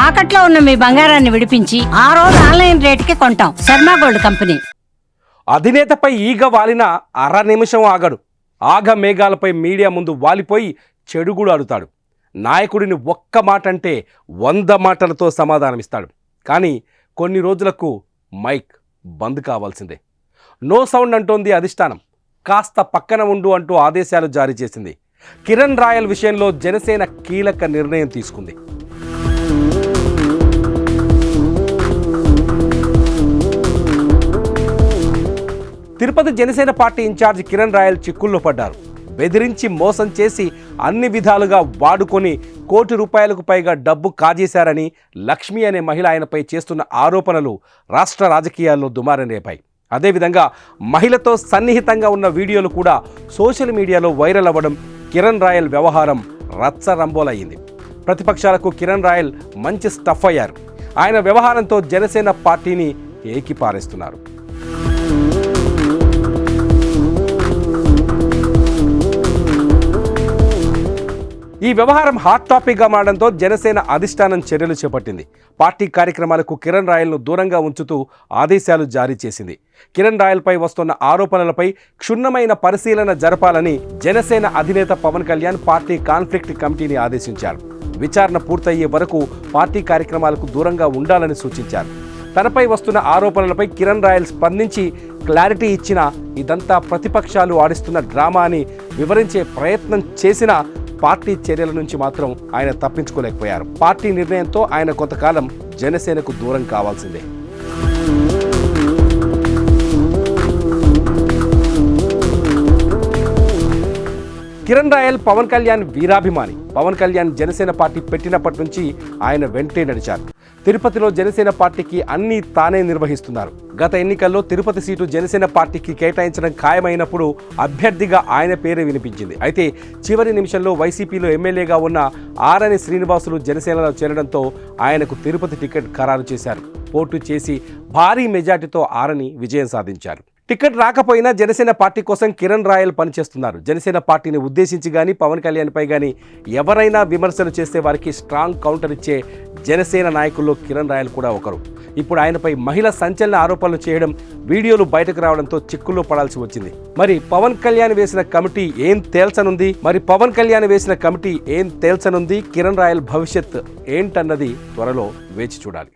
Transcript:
తాకట్లో ఉన్న మీ బంగారాన్ని విడిపించి ఆ రోజు ఆన్లైన్ రేటుకి కొంటాం. Sharma gold company. అధినేతపై ఈగ వాలిన అర నిమిషం ఆగడు. ఆగ మేఘాలపై మీడియా ముందు వాలిపోయి చెడుగుడు ఆడుతాడు. నాయకుడిని ఒక్క మాట అంటే 100 మాటలతో సమాధానమిస్తాడు. కానీ కొన్ని రోజులకు మైక్ బంద్ కావాల్సిందే. నో సౌండ్ అంటోంది అధిష్టానం. కాస్త పక్కన ఉండు అంటూ ఆదేశాలు జారీ చేసింది. కిరణ్ రాయల్ విషయంలో జనసేన కీలక నిర్ణయం తీసుకుంది. తిరుపతి జనసేన పార్టీ ఇన్ఛార్జ్ కిరణ్ రాయల్ చిక్కుల్లో పడ్డారు. బెదిరించి మోసం చేసి అన్ని విధాలుగా వాడుకొని ₹1 కోటి పైగా డబ్బు కాజేశారని లక్ష్మి అనే మహిళ ఆయనపై చేస్తున్న ఆరోపణలు రాష్ట్ర రాజకీయాల్లో దుమారం రేపాయి. అదేవిధంగా మహిళతో సన్నిహితంగా ఉన్న వీడియోలు కూడా సోషల్ మీడియాలో వైరల్ అవ్వడం కిరణ్ రాయల్ వ్యవహారం రచ్చరంబోలయ్యింది. ప్రతిపక్షాలకు కిరణ్ రాయల్ మంచి స్టఫ్ అయ్యారు. ఆయన వ్యవహారంతో జనసేన పార్టీని ఏకిపారేస్తున్నారు. ఈ వ్యవహారం హాట్ టాపిక్గా మారడంతో జనసేన అధిష్టానం చర్యలు చేపట్టింది. పార్టీ కార్యక్రమాలకు కిరణ్ రాయల్ను దూరంగా ఉంచుతూ ఆదేశాలు జారీ చేసింది. కిరణ్ రాయల్పై వస్తున్న ఆరోపణలపై క్షుణ్ణమైన పరిశీలన జరపాలని జనసేన అధినేత పవన్ కళ్యాణ్ పార్టీ కాన్ఫ్లిక్ట్ కమిటీని ఆదేశించారు. విచారణ పూర్తయ్యే వరకు పార్టీ కార్యక్రమాలకు దూరంగా ఉండాలని సూచించారు. తనపై వస్తున్న ఆరోపణలపై కిరణ్ రాయల్ స్పందించి క్లారిటీ ఇచ్చినా ఇదంతా ప్రతిపక్షాలు ఆడిస్తున్న డ్రామా అని వివరించే ప్రయత్నం చేసినా పార్టీ చర్యల నుంచి మాత్రం ఆయన తప్పించుకోలేకపోయారు. పార్టీ నిర్ణయంతో ఆయన కొంతకాలం జనసేనకు దూరం కావాల్సిందే. కిరణ్ రాయల్ పవన్ కళ్యాణ్ వీరాభిమాని. పవన్ కళ్యాణ్ జనసేన పార్టీ పెట్టినప్పటి నుంచి ఆయన వెంటే నడిచారు. తిరుపతిలో జనసేన పార్టీకి అన్నీ తానే నిర్వహిస్తున్నారు. గత ఎన్నికల్లో తిరుపతి సీటు జనసేన పార్టీకి కేటాయించడం ఖాయమైనప్పుడు అభ్యర్థిగా ఆయన పేరే వినిపించింది. అయితే చివరి నిమిషంలో వైసీపీలో ఎమ్మెల్యేగా ఉన్న ఆరణి శ్రీనివాసులు జనసేనలో చేరడంతో ఆయనకు తిరుపతి టికెట్ ఖరారు చేశారు. పోటీ చేసి భారీ మెజార్టీతో ఆరణి విజయం సాధించారు. టికెట్ రాకపోయినా జనసేన పార్టీ కోసం కిరణ్ రాయల్ పనిచేస్తున్నారు. జనసేన పార్టీని ఉద్దేశించి కానీ పవన్ కళ్యాణ్పై కానీ ఎవరైనా విమర్శలు చేస్తే వారికి స్ట్రాంగ్ కౌంటర్ ఇచ్చే జనసేన నాయకుల్లో కిరణ్ రాయల్ కూడా ఒకరు. ఇప్పుడు ఆయనపై మహిళ సంచలన ఆరోపణలు చేయడం, వీడియోలు బయటకు రావడంతో చిక్కుల్లో పడాల్సి వచ్చింది. మరి పవన్ కళ్యాణ్ వేసిన కమిటీ ఏం తేల్చనుంది? కిరణ్ రాయల్ భవిష్యత్ ఏంటన్నది త్వరలో వేచి చూడాలి.